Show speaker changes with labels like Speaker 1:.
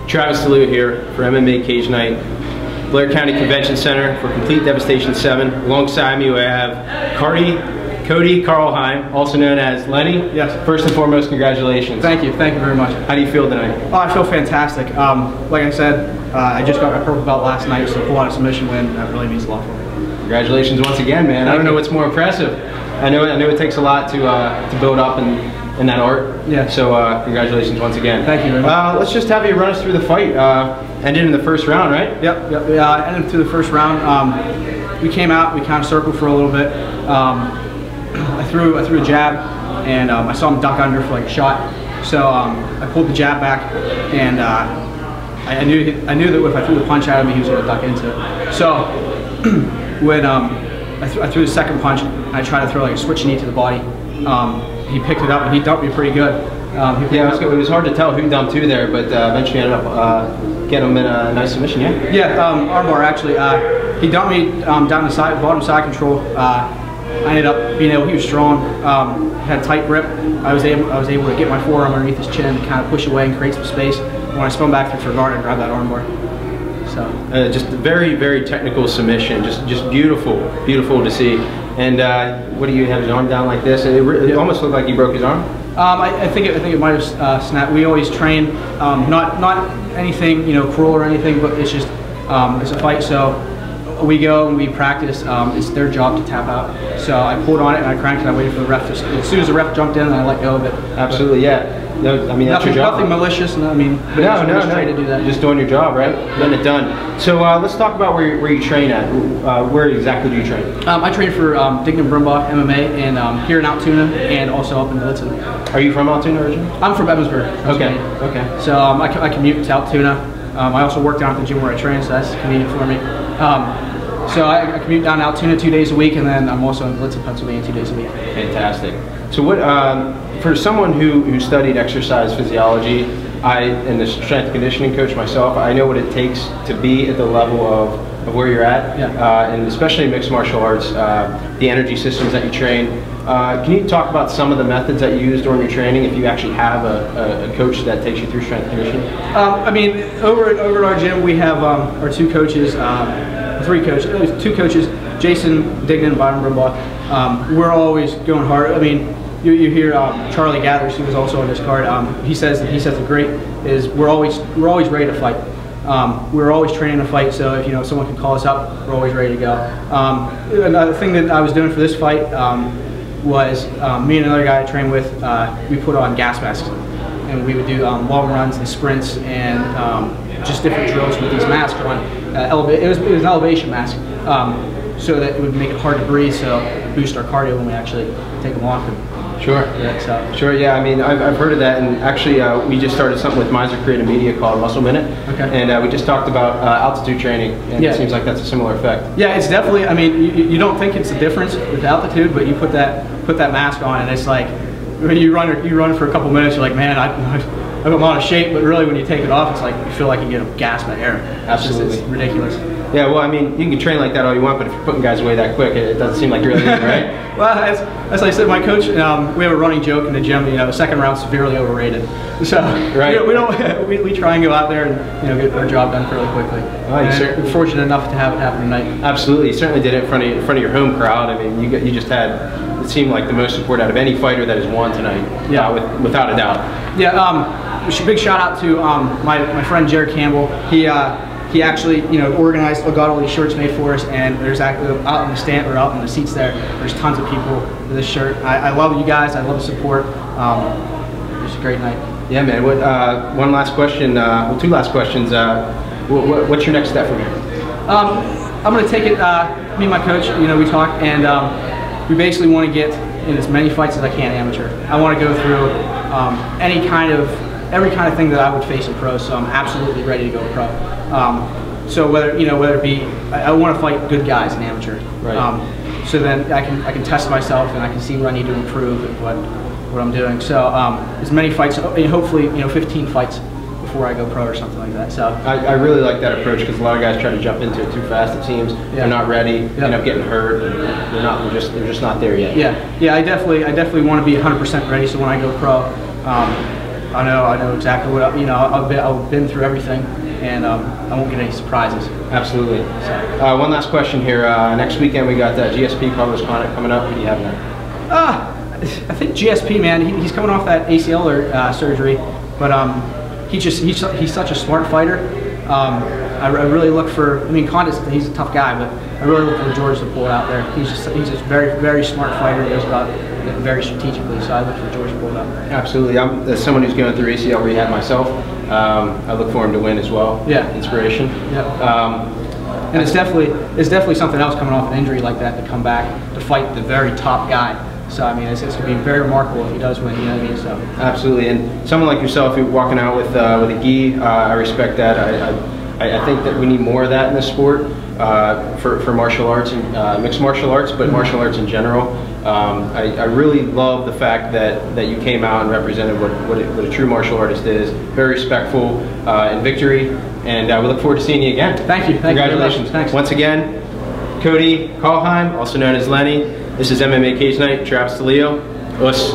Speaker 1: Travis DeLua here for MMA Cage Night, Blair County Convention Center for Complete Devastation 7. Alongside me, we have Cody Karlheim, also known as Lenny.
Speaker 2: Yes.
Speaker 1: First and foremost, congratulations.
Speaker 2: Thank you very much.
Speaker 1: How do you feel tonight?
Speaker 2: Oh, I feel fantastic. Like I said, I just got my purple belt last night, so pull out a submission win, that really means a lot for me. Congratulations once again, man. I don't know what's more impressive. I know it takes a lot to build up in that art. Yeah. So congratulations once again. Thank you very much. Let's just have you run us through the fight. Ended in the first round, right? Yep. Ended through the first round. We came out, we kind of circled for a little bit. I threw a jab, and I saw him duck under for like a shot. So I pulled the jab back, and I knew that if I threw the punch at him, he was going to duck into it. So when I threw the second punch, I tried to throw like a switch knee to the body. He picked it up and he dumped me pretty good.
Speaker 1: Yeah, it was hard to tell who dumped who there, but eventually ended up getting him in a nice submission.
Speaker 2: Yeah, armbar actually. He dumped me down the side, bottom side control. I ended up being able. He was strong. Had a tight grip. I was able to get my forearm underneath his chin, and kind of push away and create some space. When I spun back through guard, I grabbed that armbar. So
Speaker 1: just a very, very technical submission. Just beautiful to see. And what do you have his arm down like this? It almost looked like he broke his arm.
Speaker 2: I think it might have snapped. We always train not anything cruel or anything, but it's just it's a fight. So we go and we practice. It's their job to tap out. So I pulled on it and I cranked it. I waited for the ref to. As soon as the ref jumped in, I let go of it.
Speaker 1: Absolutely, yeah. No, I mean that's your job.
Speaker 2: Nothing malicious. No, I mean,
Speaker 1: no.
Speaker 2: To do that.
Speaker 1: You're just doing your job, right? Getting it done. So let's talk about where you train at. Where exactly do you train?
Speaker 2: I train for Dignam Brumbaugh MMA and here in Altoona and also up in Altoona.
Speaker 1: Are you from Altoona originally?
Speaker 2: I'm from Evansburg.
Speaker 1: Okay.
Speaker 2: So I commute to Altoona. I also work down at the gym where I train, so that's convenient for me. So I commute down to Altoona 2 days a week, and then I'm also in Gallitzin, Pennsylvania 2 days a week.
Speaker 1: Fantastic. So what, for someone who studied exercise physiology, and the strength and conditioning coach myself, I know what it takes to be at the level of where you're at, and especially in mixed martial arts, the energy systems that you train. Can you talk about some of the methods that you use during your training, if you actually have a coach that takes you through strength and conditioning? I
Speaker 2: mean, over at our gym, we have our two coaches, two coaches, Jason Dignan and Byron Brumbaugh. We're always going hard. I mean, you hear Charlie Gathers, who was also on this card. He says it great. Is we're always ready to fight. We're always training to fight. So if someone can call us up, we're always ready to go. Another thing that I was doing for this fight was me and another guy I trained with. We put on gas masks, and we would do long runs and sprints and just different drills with these masks on. It was an elevation mask, so that it would make it hard to breathe, so boost our cardio when we actually take them off.
Speaker 1: Sure. Yeah, I mean, I've heard of that, and actually we just started something with Miser Creative Media called Muscle Minute, and we just talked about altitude training, and it seems like that's a similar effect. Yeah, it's definitely, I mean, you don't think it's a difference with altitude, but you put that mask on, and it's like, when you run for a couple minutes, you're like, man, I'm out of shape, but really when you take it off, it's like you feel like you get a gasp of air. Absolutely.
Speaker 2: It's ridiculous.
Speaker 1: Yeah, well, I mean, you can train like that all you want, but if you're putting guys away that quick, it doesn't seem like you're really doing it, right?
Speaker 2: Well, as I said, my coach, we have a running joke in the gym, the second round's severely overrated. So we try and go out there and get our job done fairly quickly. We're fortunate enough to have it happen tonight.
Speaker 1: Absolutely, you certainly did it in front of your home crowd. I mean, you just had, it seemed like the most support out of any fighter that has won tonight. Yeah, without a doubt. Yeah,
Speaker 2: big shout out to my friend Jared Campbell. He actually, organized, got all these shirts made for us, and there's actually out in the stand or out in the seats there's tons of people with this shirt. I love you guys. I love the support. It was a great night. Yeah, man. One last question. Well, two last questions. What's your next step from here? I'm going to take it. Me and my coach, we talk, and we basically want to get in as many fights as I can amateur. I want to go through every kind of thing that I would face in pro. So I'm absolutely ready to go pro. So whether it be, I want to fight good guys in amateur. Right. So then I can test myself and I can see what I need to improve and what I'm doing. So as many fights, hopefully 15 fights before I go pro or something like that. So
Speaker 1: I really like that approach, because a lot of guys try to jump into it too fast. It seems they're not ready, end up getting hurt, and they're just not there yet.
Speaker 2: Yeah. I definitely want to be 100% ready. So when I go pro, I know exactly what I've been through everything, and I won't get any surprises.
Speaker 1: Absolutely. So. One last question here. Next weekend we got that GSP Carlos coming up. What do you have now?
Speaker 2: I think GSP, man, he's coming off that ACL surgery, but he's such a smart fighter. I really look for. I mean, Condit, he's a tough guy, but I really look for George to pull it out there. He's just very, very smart fighter. He goes about it very strategically, so I look for George to pull it out there.
Speaker 1: Absolutely. I'm as someone who's going through ACL rehab myself. I look for him to win as well.
Speaker 2: Yeah.
Speaker 1: Inspiration.
Speaker 2: Yeah. And it's definitely something else coming off an injury like that to come back to fight the very top guy. So I mean, it's going to be very remarkable if he does win. You know what I mean? So
Speaker 1: absolutely. And someone like yourself, who walking out with a gi, I respect that. I think that we need more of that in this sport for martial arts and mixed martial arts, but martial arts in general. I really love the fact that you came out and represented what a true martial artist is. Very respectful in victory, and we look forward to seeing you again.
Speaker 2: Thank you.
Speaker 1: Congratulations.
Speaker 2: Thanks.
Speaker 1: Once again, Cody Karlheim, also known as Lenny. This is MMA Cage Night. Travis DeLeo. Us.